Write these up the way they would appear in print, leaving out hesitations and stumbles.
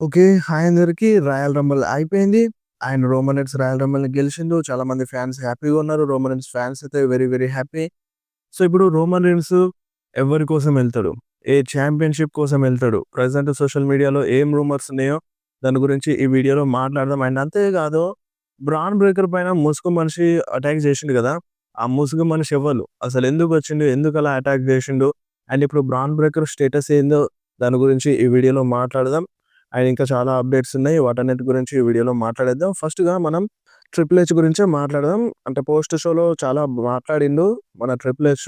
Okay. Hi అందరికి. Royal Rumble అయిపోయింది. And రోమనెట్స్ రాయల్ రంబుల్‌ని గెలిచిండు. చాలా మంది ఫ్యాన్స్ హ్యాపీగా ఉన్నారు. రోమనెట్స్ ఫ్యాన్స్ అయితే వెరీ, వెరీ హ్యాపీ. సో, ఇప్పుడు రోమన్ రీన్స్ ఎవరి కోసం ఎళ్తాడు? ఏ చాంపియన్‌షిప్ కోసం ఎళ్తాడు? ప్రెజెంట్ సోషల్ మీడియాలో ఏం రూమర్స్ ఉన్నాయో దాని గురించి ఈ వీడియోలో మాట్లాడదాం. అండ్ అంతేకాదు బ్రాన్ బ్రేకర్ పైన ముసుగు మనిషి అటాక్ చేసిండు గదా! ఆ ముసుగు మనిషి ఎవలు? అసలెందుకొచ్చిండు? ఎందుకలా అటాక్ చేసిండు? అండ్ ఇప్పుడు బ్రాన్ బ్రేకర్ స్టేటస్ ఏందో దాని గురించి ఈ వీడియోలో మాట్లాడదాం. అండ్ ఇంకా చాలా అప్‌డేట్స్ ఉన్నాయి. వాటన్నిటి గురించి ఈ వీడియోలో మాట్లాడేద్దాం. ఫస్ట్‌గా మనం 'ట్రిపుల్ హెచ్' గురించే మాట్లాడదాం. అంటే పోస్ట్ షోలో చాలా మాట్లాడిండు మన 'ట్రిపుల్ హెచ్.'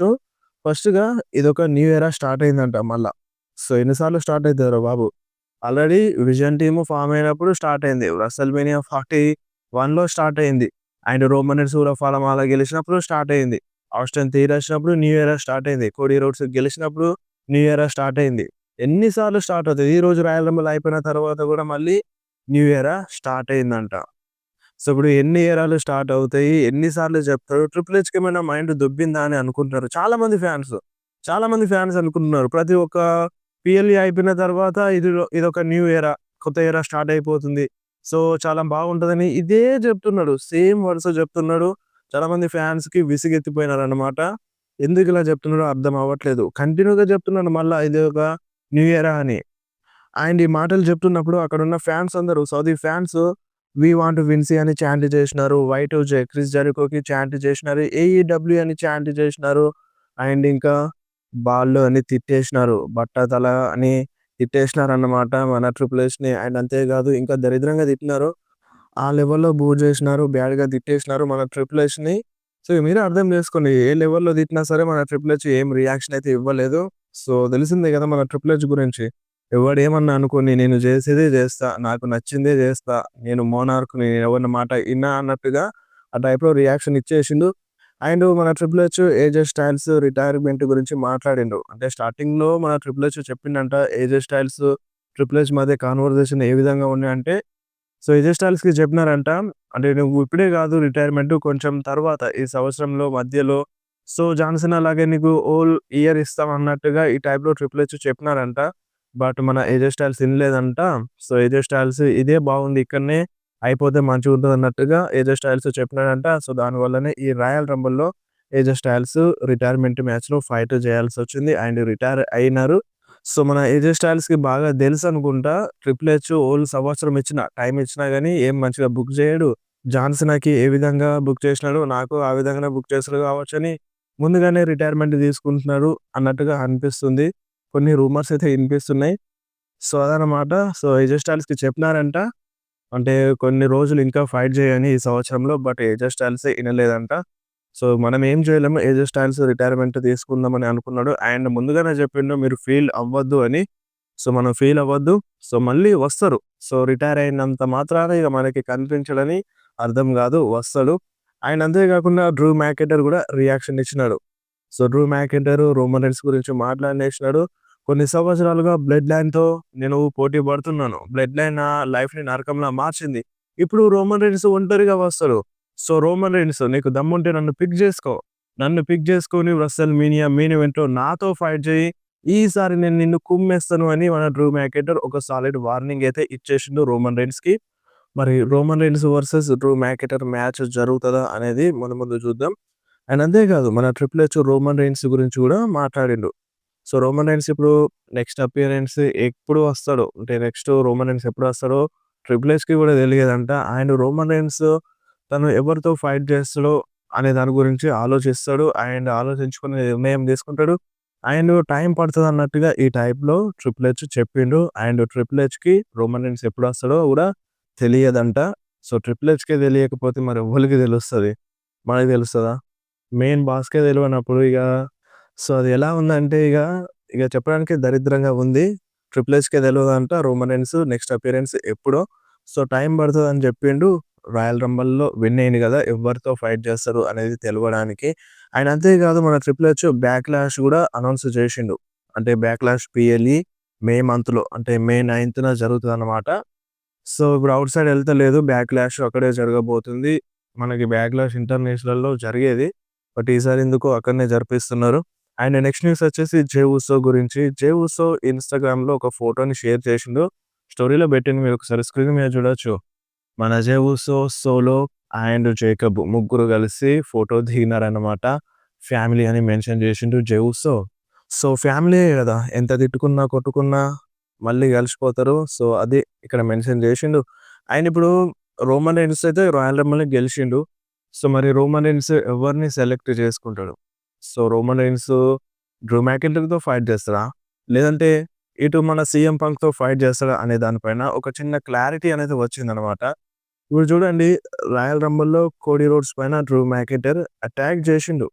ఫస్ట్‌గా ఇదొక న్యూ ఎరా స్టార్ట్ అయిందంట మళ్ళా. సో, ఎన్ని సార్లు స్టార్ట్ అయితదిరా బాబు! ఆల్రెడీ విజన్ టీమ్ ఫార్మ్ అయినప్పుడు స్టార్ట్ అయింది. రెసల్‌మేనియా 41లో స్టార్ట్ అయింది. అండ్ రోమన్ రీన్స్ కూడా ఫలమాల గెలిచినప్పుడు స్టార్ట్ అయింది. ఆస్టిన్ థియరీ వచ్చినప్పుడు న్యూ ఎరా స్టార్ట్ అయింది. కోడీ రోడ్స్ గెలిచినప్పుడు న్యూ ఎరా స్టార్ట్ అయింది. ఎన్ని సార్లు స్టార్ట్ అవుతది. ఈరోజు రాయల్ రంబుల్ అయిపోయిన తర్వాత గూడా మళ్ళీ న్యూ ఎరా స్టార్ట్ అయిందంట. సో, ఇప్పుడు ఎన్ని ఎరాలు స్టార్ట్ అవుతాయి? ఎన్ని సార్లు చెప్తారు? 'ట్రిపుల్ హెచ్‌కి' ఏమైనా మైండ్ దొబ్బిందా అని అనుకుంటున్నారు చాలా మంది ఫ్యాన్స్ అనుకుంటున్నారు. ప్రతి ఒక్క పీఎల్‌ఈ అయిపోయిన తర్వాత ఇదొక న్యూ ఎరా. కొత్త ఎరా స్టార్ట్ అయిపోతుంది. సో, చాలా బాగుంటదని ఇదే చెప్తున్నాడు. సేమ్ వరుస చెప్తున్నాడు. చాలా మంది ఫ్యాన్స్‌కి విసుగెత్తిపోయినారన్నమాట. ఎందుకిలా చెప్తున్నాడో అర్థం అవ్వట్లేదు. కంటిన్యూ‌గా చెప్తున్నాడు మళ్ళా ఇది ఒక న్యూ ఇయరా అని. అండ్ ఈ మాటలు చెప్తున్నప్పుడు అక్కడున్న ఫ్యాన్స్ అందరూ Saudi fans we want Vince అని చాంట్ చేసినారు. వై2జే క్రిస్ జెరికోకి చాంట్ చేసినారు. ఏఈడబ్ల్యూ అని చాంట్ చేసినారు. అండ్ ఇంకా బాల్లు అని తిట్టేసినారు. బట్టతల అని తిట్టేసినారన్నమాట మన ట్రిపుల్ హెచ్‌ని. అండ్ అంతేకాదు ఇంకా దరిద్రంగా తిట్టినారు. ఆ లెవెల్‌లో బూ చేసినారు. బ్యాడ్‌గా తిట్టేసినారు మన ట్రిపుల్ హెచ్‌ని. సో, మీరే అర్థం చేసుకోండి. ఏ లెవెల్‌లో తిట్టినా సరే మన ట్రిపుల్ హెచ్ ఏం రియాక్షన్ అయితే ఇవ్వలేదు. సో, తెలిసిందే కదా మన ట్రిపుల్ హెచ్ గురించి. ఎవడేమన్నా అనుకోని నేను చేసేదే చేస్తా. నాకు నచ్చిందే చేస్తా. నేను మోనార్క్‌ని ఎవరి మాట ఇనా అన్నట్టుగా ఆ టైప్‌లో రియాక్షన్ ఇచ్చేసిండు. అండ్ మన Triple H AJ Styles retirement గురించి మాట్లాడిండు. అంటే స్టార్టింగ్‌లో మన ట్రిపుల్ హెచ్ చెప్పిండంట ఏజే స్టైల్స్, ట్రిపుల్ హెచ్ మధ్య కన్వర్జేషన్ ఏ విధంగా ఉన్నాయంటే సో, ఏజే స్టైల్స్‌కి చెప్పినారంట. అంటే నువ్వు ఇప్పుడే కాదు రిటైర్మెంట్ కొంచెం తర్వాత ఈ సంవత్సరంలో మధ్యలో సో, జాన్సన్ అలాగే నీకు హోల్ ఇయర్ ఇస్తాం అన్నట్టుగా ఈ టైప్‌లో ట్రిపుల్ హెచ్ చెప్పినారంట. బట్ మన ఏజే స్టైల్స్ ఇనలేదంట. సో, ఏజే స్టైల్స్ ఇదే బాగుంది ఇక్కడనే అయిపోతే మంచిగుంటదన్నట్టుగా ఏజే స్టైల్స్ చెప్పినాడంట. సో, దానివల్లనే ఈ రాయల్ రంబుల్‌లో ఏజే స్టైల్స్ రిటైర్మెంట్ మ్యాచ్‌లో ఫైట్ చేయాల్సొచ్చింది. అండ్ రిటైర్ అయినారు. సో, మన ఏజే స్టైల్స్‌కి బాగా తెలుసనుకుంటా. 'ట్రిపుల్ హెచ్' ఓల్ సంవత్సరం ఇచ్చిన, టైమ్ ఇచ్చినా గాని ఏం మంచిగా బుక్ జేయడు. జాన్ సీనాకి ఏ విధంగా బుక్ చేసినాడో నాకు ఆ విధంగానే బుక్ చేస్తాడు కావచ్చని ముందుగానే రిటైర్మెంట్ తీసుకుంటున్నాడు అన్నట్టుగా అనిపిస్తుంది. కొన్ని రూమర్స్ అయితే ఇనిపిస్తున్నాయి. సో, అదనమాట. సో, ఏజే స్టైల్స్‌కి చెప్పినారంట. అంటే కొన్ని రోజులు ఇంకా ఫైట్ జేయని ఈ సంవత్సరంలో. బట్ ఏజే స్టైల్సే ఇనలేదంట. సో, మనం ఏం చేయలేము. ఏజే స్టైల్స్ రిటైర్మెంట్ తీసుకుందామని అనుకున్నాడు. అండ్ ముందుగానే చెప్పిండు మీరు ఫీల్ అవ్వద్దు అని. సో, మనం ఫీల్ అవ్వద్దు. సో, మళ్ళీ వస్తరు. సో, రిటైర్ అయినంత మాత్రాన ఇగ మనకి కనిపించడని అర్థం గాదు. వస్తడు. అండ్ అంతే గాకుండా డ్రూ మ్యాకెంటైర్ గూడా రియాక్షన్ ఇచ్చినాడు. So, Drew McIntyre Roman Reigns గురించి మాట్లాడనేసినాడు. కొన్ని సంవత్సరాలుగా బ్లడ్ లైన్‌తో నేను పోటీ పడుతున్నాను. బ్లడ్ లైన్ నా లైఫ్‌ని నరకంలా మార్చింది. ఇప్పుడు రోమన్ రీన్స్ ఒంటరిగా వస్తడు. సో, రోమన్ రీన్స్ నీకు దమ్ముంటే నన్ను పిక్ జేసుకో. నన్ను పిక్ జేసుకొని రెసల్‌మేనియా మెయిన్ ఈవెంట్‌లో నాతో ఫైట్ జెయ్యి. ఈసారి నేను నిన్ను కుమ్మేస్తాను అని మన డ్రూ మ్యాకెంటైర్ ఒక సాలిడ్ వార్నింగ్ అయితే ఇచ్చేసిండు రోమన్ రీన్స్‌కి. మరి Roman Reigns versus Drew McIntyre match జరుగుతదా అనేది మనం ముందు చూద్దాం. అండ్ అంతేకాదు మన ట్రిపుల్ హెచ్ రోమన్ రీన్స్ గురించి గూడా మాట్లాడిండు. సో, రోమన్ రీన్స్ ఇప్పుడు నెక్స్ట్ అపియరెన్స్ ఎప్పుడు వస్తాడో, అంటే నెక్స్ట్ రోమన్ రీన్స్ ఎప్పుడొస్తాడో ట్రిపుల్ హెచ్‌కి గూడా తెలియదంట. అండ్ రోమన్ రీన్స్ తను ఎవరితో ఫైట్ చేస్తాడో అనే దాని గురించి ఆలోచిస్తాడు. అండ్ ఆలోచించుకొని నిర్ణయం తీసుకుంటాడు. అండ్ టైం పడతదన్నట్టుగా ఈ టైప్‌లో ట్రిపుల్ హెచ్ చెప్పిండు. అండ్ ట్రిపుల్ హెచ్‌కి రోమన్ రీన్స్ ఎప్పుడొస్తాడో గూడా తెలియదంట. సో, ట్రిపుల్ హెచ్‌కే తెలియకపోతే మరి ఎవ్వలికి తెలుస్తది? మనకు తెలుస్తదా? మెయిన్ బాస్‌కే తెలవనప్పుడు ఇగ సో, అది ఎలా ఉందంటే ఇగ చెప్పడానికి దరిద్రంగా ఉంది. ట్రిపుల్ హెచ్‌కే తెలవదంట రోమన్ రీన్స్ నెక్స్ట్ అపియరెన్స్ ఎప్పుడో. సో, టైం పడతదని చెప్పిండు. రాయల్ రంబుల్‌లో విన్ అయిండు గదా! ఎవరితో ఫైట్ చేస్తారు అనేది తెలవడానికి. అండ్ అంతేకాదు మన ట్రిపుల్ హెచ్ బ్యాక్‌లాష్ గూడా అనౌన్స్ చేసిండు. అంటే బ్యాక్‌లాష్ పీఎల్‌ఈ మే మంత్‌లో అంటే మే 9థ్‌న జరుగుతదనమాట. సో, ఇప్పుడు ఔట్ సైడ్ ఎళ్తలేదు. బ్యాక్‌లాష్ అక్కడే జరగబోతుంది. మనకి బ్యాక్‌లాష్ ఇంటర్నేషనల్‌లో జరిగేది. బట్ ఈసారి ఎందుకో అక్కడనే జరిపిస్తున్నారు. అండ్ నెక్స్ట్ న్యూస్ వచ్చేసి జే ఉసో గురించి. జే ఉసో ఇన్‌స్టాగ్రామ్‌లో ఒక ఫోటోని షేర్ చేసిండు. స్టోరీలో బెట్టింది మీరొకసారి స్క్రీన్ మీద చూడొచ్చు. మన జెవుసో, సోలో అండ్ జేకబ్ ముగ్గురు కలిసి ఫోటో దిగినారనమాట. ఫ్యామిలీ అని మెన్షన్ చేసిండు జెవుసో. సో, ఫ్యామిలీయే గదా! ఎంత తిట్టుకున్నా, కొట్టుకున్నా మళ్ళీ కలిసిపోతారు. సో, అది ఇక్కడ మెన్షన్ జేషిండు. అండ్ ఇప్పుడు రోమన్ రెయిన్స్ అయితే రాయల్ రంబల్‌ని గెలిషిండు. సో, మరి రోమన్ రెయిన్స్ ఎవరిని సెలెక్ట్ చేసుకుంటాడు? సో, రోమన్ రెయిన్స్ డ్రూ మెకింటర్‌తో ఫైట్ చేస్తాడా? లేదంటే ఇటు మన సీఎం పంక్‌తో ఫైట్ చేస్తాడా? అనే దానిపైన ఒక చిన్న క్లారిటీ అనేది వచ్చిందనమాట. ఇప్పుడు చూడండి, రాయల్ రంబల్‌లో కోడీ రోడ్స్ పైన డ్రూ మెకింటైర్ అటాక్ జేషిండు.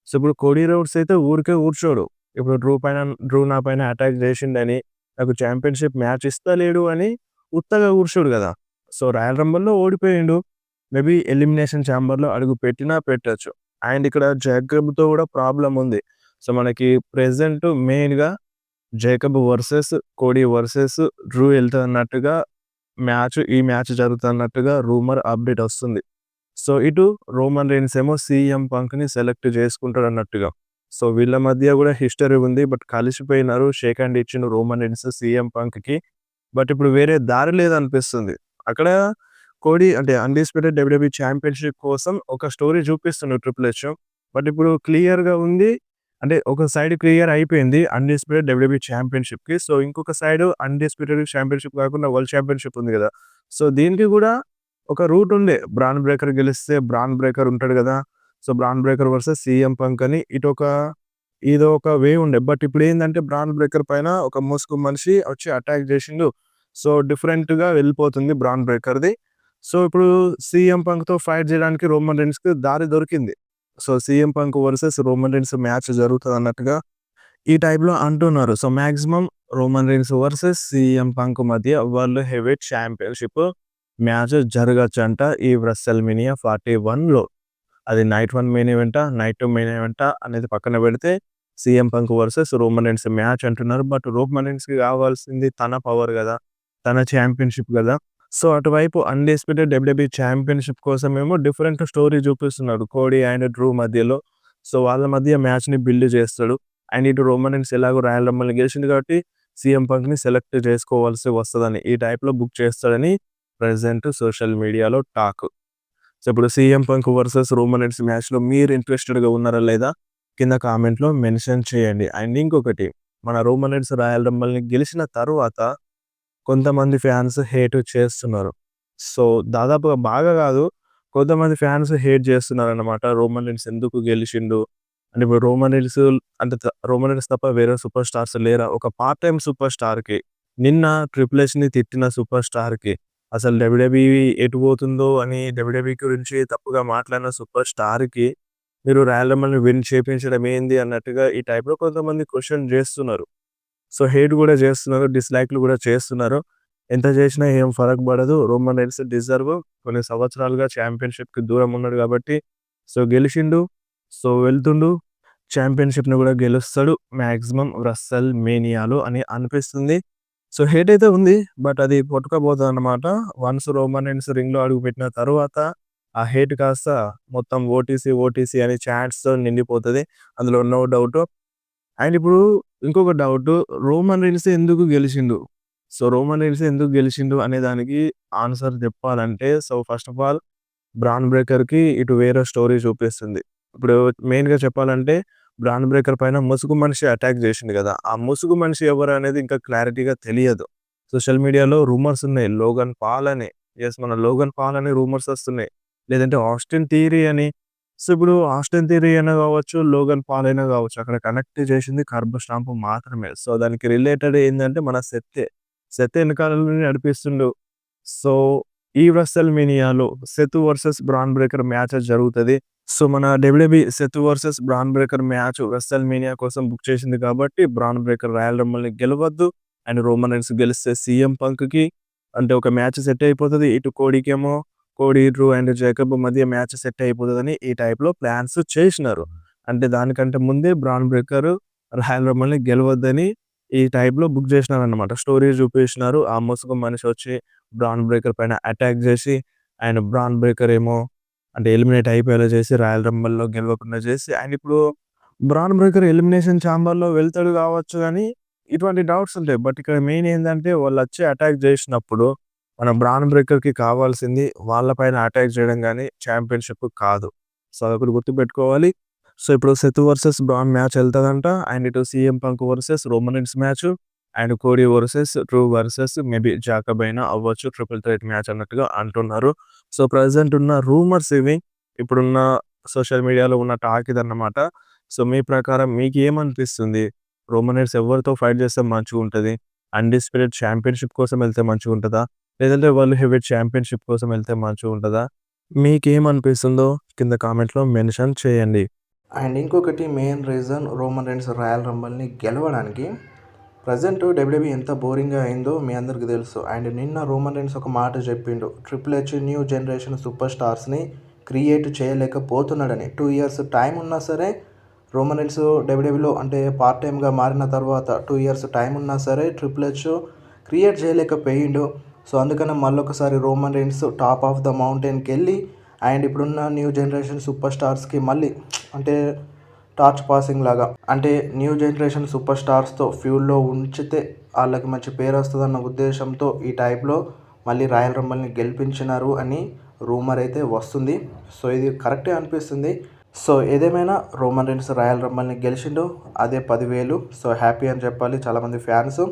సో, ఇప్పుడు కోడీ రోడ్స్ అయితే ఊరికే కూర్చోడు. ఇప్పుడు డ్రూ నా పైన అటాక్ జేషిండని, నాకు చాంపియన్‌షిప్ మ్యాచ్ ఇస్తలేడు అని ఉత్తగా కూర్చోడు గదా! సో, రాయల్ రంబల్‌లో ఓడిపోయిండు. మేబీ ఎలిమినేషన్ చాంబర్‌లో అడుగు పెట్టినా పెట్టొచ్చు. అండ్ ఇక్కడ జేకబ్‌తో గూడా ప్రాబ్లమ్ ఉంది. సో, మనకి ప్రెజెంట్ మెయిన్‌గా Jacob versus Cody versus Drew ఎళ్తన్నట్టుగా ఈ మ్యాచ్ జరుగుతున్నట్టుగా రూమర్ అప్‌డేట్ ఒస్తుంది. సో, ఇటు రోమన్ రెయిన్స్ ఏమో సీఎం పంక్‌ని సెలెక్ట్ చేసుకుంటాడన్నట్టుగా. సో, వీళ్ళ మధ్య గూడా హిస్టరీ ఉంది. బట్ కలిసిపోయినారు. షేక్ హ్యాండ్ ఇచ్చిండు రోమన్ రెయిన్స్ సీఎం పంక్‌కి. బట్ ఇప్పుడు వేరే దారి లేదనిపిస్తుంది. అక్కడ కోడీ అంటే అన్‌డిస్ప్యూటెడ్ డబ్ల్యూడబ్ల్యూఈ చాంపియన్‌షిప్ కోసం ఒక స్టోరీ చూపిస్తుండు ట్రిపుల్ హెచ్. బట్ ఇప్పుడు క్లియర్‌గా ఉంది. అంటే ఒక సైడ్ క్లియర్ అయిపోయింది అన్‌డిస్ప్యూటెడ్ డబ్ల్యూడబ్ల్యూఈ చాంపియన్‌షిప్‌కి. సో, ఇంకొక సైడ్ అన్‌డిస్ప్యూటెడ్ చాంపియన్‌షిప్ కాకుండా వరల్డ్ చాంపియన్‌షిప్ ఉంది గదా! సో, దీనికి గూడా ఒక రూట్ ఉండే. బ్రాన్ బ్రేకర్ గెలిస్తే బ్రాన్ బ్రేకర్ ఉంటాడు గదా! So, bran breaker versus CM punk అని ఇదొక వే ఉండే. బట్ ఇప్పుడేందంటే బ్రాన్ బ్రేకర్ పైన ఒక ముసుగు మనిషి వచ్చి అటాక్ జేషిండు. సో, డిఫరెంట్‌గా వెళ్ళిపోతుంది బ్రాన్ బ్రేకర్‌ది. సో, ఇప్పుడు సీఎం పంక్‌తో ఫైట్ జేయడానికి రోమన్ రెయిన్స్‌కి దారి దొరికింది. So, CM Punk versus Roman Reigns match జరుగుతదన్నట్టుగా ఈ టైప్‌లో అంటున్నారు. So, maximum Roman Reigns versus CM Punk మధ్య వరల్డ్ హెవీవెయిట్ చాంపియన్‌షిప్ మ్యాచ్ జరగొచ్చంట ఈ WrestleMania 41లో. అది నైట్ 1 మెయిన్ ఈవెంటా? నైట్ 2 మెయిన్ ఈవెంటా? అనేది పక్కన పెడితే CM Punk versus Roman Reigns match అంటున్నారు. బట్ రోమన్ రెయిన్స్‌కి కావాల్సింది తన పవర్ గదా! తన చాంపియన్‌షిప్ గదా! సో, అటువైపు అన్‌డిస్ప్యూటెడ్ డబ్ల్యూడబ్ల్యూఈ చాంపియన్‌షిప్ కోసమేమో డిఫరెంట్ స్టోరీ చూపిస్తున్నాడు కోడీ అండ్ డ్రూ మధ్యలో. సో, వాళ్ళ మధ్య మ్యాచ్‌ని బిల్డ్ చేస్తాడు. అండ్ ఇటు రోమన్ రెయిన్స్ ఎలాగో రాయల్ రంబల్‌ని గెలిచిండు కాబట్టి సీఎం పంక్‌ని సెలెక్ట్ చేసుకోవాల్సి వస్తదని ఈ టైప్‌లో బుక్ చేస్తాడని ప్రెజెంట్ సోషల్ మీడియాలో టాక్. సో, ఇప్పుడు CM Punk versus Roman rains మ్యాచ్‌లో మీరు ఇంట్రెస్టెడ్‌గా ఉన్నారా లేదా? కింద కామెంట్‌లో మెన్షన్ చేయండి. అండ్ ఇంకొకటి, మన రోమన్ రెయిన్స్ రాయల్ రంబల్‌ని గెలిచిన తరువాత కొంతమంది ఫ్యాన్స్ హేట్ చేస్తున్నారు. సో, దాదాపుగా బాగా గాదు, కొంతమంది ఫ్యాన్స్ హేట్ చేస్తున్నారన్నమాట. రోమన్ రెయిన్స్ ఎందుకు గెలిచిండు? అంటే ఇప్పుడు రోమన్ రెయిన్స్ తప్ప వేరే సూపర్ స్టార్స్ లేరా? ఒక పార్ట్ టైమ్ సూపర్ స్టార్‌కి, నిన్న ట్రిపుల్ హెచ్‌ని తిట్టిన సూపర్ స్టార్‌కి, అసలు డబ్ల్యూడబ్ల్యూఈ ఎటు పోతుందో అని డబ్ల్యూడబ్ల్యూఈ గురించి తప్పుగా మాట్లాడిన సూపర్ స్టార్‌కి మీరు రాయల్ రంబల్‌ని విన్ చేపించడం ఏంది అన్నట్టుగా ఈ టైప్‌లో కొంతమంది క్వెషన్ జేస్తున్నారు. సో, హేట్ గూడా జేస్తున్నారు. డిస్‌లైక్‌లు గూడా చేస్తున్నారు. ఎంత జేసినా ఏం ఫరక్ పడదు. Roman rains deserve. కొన్ని సంవత్సరాలుగా చాంపియన్‌షిప్‌కి దూరం ఉన్నాడు గాబట్టి, సో, గెలిషిండు. సో, వెళ్తుండు. చాంపియన్‌షిప్‌ని గూడా గెలుస్తాడు మాక్సిమం WrestleManiaలో అని అనిపిస్తుంది. సో, హేట్ అయితే ఉంది. బట్ అది కొట్టుకపోతదన్నమాట. వన్స్ రోమన్ రెయిన్స్ రింగ్‌లో అడుగుపెట్టిన తరువాత ఆ హేట్ కాస్త మొత్తం ఓటీసీ, ఓటీసీ అని చాట్స్‌తో నిండిపోతది. అందులో నో డౌట్. అండ్ ఇప్పుడు ఇంకొక డౌటు, రోమన్ రెయిన్స్ ఎందుకు గెలిచిండు? సో, రోమన్ రెయిన్స్ ఎందుకు గెలిచిండు అనే దానికి ఆన్సర్ చెప్పాలంటే, so, first of all Bron బ్రేకర్‌కి ఇటు వేరే స్టోరీ చూపిస్తుంది. ఇప్పుడు మెయిన్‌గా చెప్పాలంటే బ్రాన్ బ్రేకర్ పైన ముసుగు మనిషి అటాక్ చేసిండు గదా! ఆ ముసుగు మనిషి ఎవరు అనేది ఇంకా క్లారిటీగా తెలియదు. సోషల్ మీడియాలో రూమర్స్ ఉన్నాయి. లోగన్ పాల్ అని. యెస్, మన లోగన్ పాల్ అని రూమర్స్ వస్తున్నాయి. లేదంటే ఆస్టిన్ థియరీ అని. సో, ఇప్పుడు ఆస్టిన్ థియరీ అయినా గావచ్చు, లోగన్ పాల్ అయినా గావచ్చు. అక్కడ కనెక్ట్ చేసింది కర్బ్ స్టాంప్ మాత్రమే. సో, దానికి రిలేటెడ్ ఏందంటే మన సెత్తే. సెత్ ఎనకాల నుండి నడిపిస్తుండు. సో, ఈ WrestleManiaలో Seth versus Bron Breaker match జరుగుతది. సో, మన WWE Seth versus Bron Breaker match WrestleMania కోసం బుక్ చేసింది కాబట్టి, Bron Breaker Royal రంబల్‌ని గెలవద్దు. And Roman rains గెలిస్తే సీఎం పంక్‌కి అంటే ఒక మ్యాచ్ సెట్ అయిపోతది. ఇటు కోడీకేమో కోడీ, డ్రూ అండ్ జేకబ్ మధ్య మ్యాచ్ సెట్ అయిపోతదని ఈ టైప్‌లో ప్లాన్స్ చేసినారు. అంటే దానికంటే ముందే బ్రాన్ బ్రేకర్ రాయల్ రంబల్‌ని గెలవద్దని ఈ టైప్‌లో బుక్ చేసినారన్నమాట. స్టోరీ చూపించినారు. ఆ ముసుగు మనిషి వచ్చి బ్రాన్ బ్రేకర్ పైన అటాక్ చేసి, అండ్ బ్రాన్ బ్రేకర్ ఏమో అంటే ఎలిమినేట్ అయిపోయేలా చేసి, రాయల్ రంబల్‌లో గెలవకుండా చేసి, అండ్ ఇప్పుడు బ్రాన్ బ్రేకర్ ఎలిమినేషన్ చాంబర్‌లో వెళ్తాడు కావచ్చు గానీ, ఇటువంటి డౌట్స్ ఉంటాయి. బట్ ఇక్కడ మెయిన్ ఏందంటే వాళ్ళొచ్చి అటాక్ జేసినప్పుడు మన బ్రాన్ బ్రేకర్‌కి కావాల్సింది వాళ్ళ పైన అటాక్ చేయడం గాని, చాంపియన్‌షిప్ కాదు. సో, అదొకటి గుర్తుపెట్టుకోవాలి. సో, ఇప్పుడు సెత్ వర్సెస్ బ్రాన్ మ్యాచ్ ఎళ్తదంట. అండ్ ఇటు CM Punk versus Roman Reigns match and Cody versus Drew versus maybe Jacob అయినా అవ్వచ్చు. ట్రిపుల్ థ్రెట్ మ్యాచ్ అన్నట్టుగా అంటున్నారు. సో, ప్రెజెంట్ ఉన్న రూమర్స్ ఇవి. ఇప్పుడున్న సోషల్ మీడియాలో ఉన్న టాక్ ఇదన్నమాట. సో, మీ ప్రకారం మీకేమనిపిస్తుంది? రోమన్ రీన్స్ ఎవరితో ఫైట్ చేస్తే మంచిగుంటది? అన్‌డిస్ప్యూటెడ్ చాంపియన్‌షిప్ కోసం ఎళ్తే మంచిగుంటదా? లేదంటే వరల్డ్ హెవీవెయిట్ చాంపియన్‌షిప్ కోసం ఎళ్తే మంచిగుంటదా? మీకేమనిపిస్తుందో కింద కామెంట్‌లో మెన్షన్ చేయండి. అండ్ ఇంకొకటి main reason Roman Reigns Royal రంబల్ని గెలవడానికి ప్రజెంట్ డబ్ల్యూడబ్ల్యూఈ ఎంత బోరింగ్గా అయిందో మీ అందరికీ తెలుసు. అండ్ నిన్న రోమన్ రీన్స్ ఒక మాట చెప్పిండు, Triple H new generation super స్టార్స్ని క్రియేట్ చేయలేకపోతున్నాడని. 2 ఇయర్స్ టైం ఉన్నా సరే రోమన్ రీన్స్ డబ్ల్యూడబ్ల్యూలో అంటే పార్ట్ టైమ్గా మారిన తర్వాత 2 ఇయర్స్ టైం ఉన్నా సరే ట్రిపుల్ హెచ్ క్రియేట్ చేయలేకపోయిండు. సో అందుకనే మళ్ళొకసారి Roman Reigns top of the మౌంటైన్కి వెళ్ళి అండ్ ఇప్పుడున్న న్యూ జనరేషన్ సూపర్ స్టార్స్కి మళ్ళీ అంటే టార్చ్ పాసింగ్ లాగా అంటే న్యూ జనరేషన్ సూపర్ స్టార్స్తో ఫ్యూల్లో ఉంచితే వాళ్ళకి మంచి పేరు వస్తుందన్న ఉద్దేశంతో ఈ టైప్లో మళ్ళీ రాయల్ రంబల్ని గెలిపించినారు అని రూమర్ అయితే వస్తుంది. సో ఇది కరెక్టే అనిపిస్తుంది. సో ఏదేమైనా రోమన్ రీన్స్ రాయల్ రంబల్ని గెలిచిండు, అదే 10,000. సో హ్యాపీ అని చెప్పాలి చాలామంది ఫ్యాన్స్.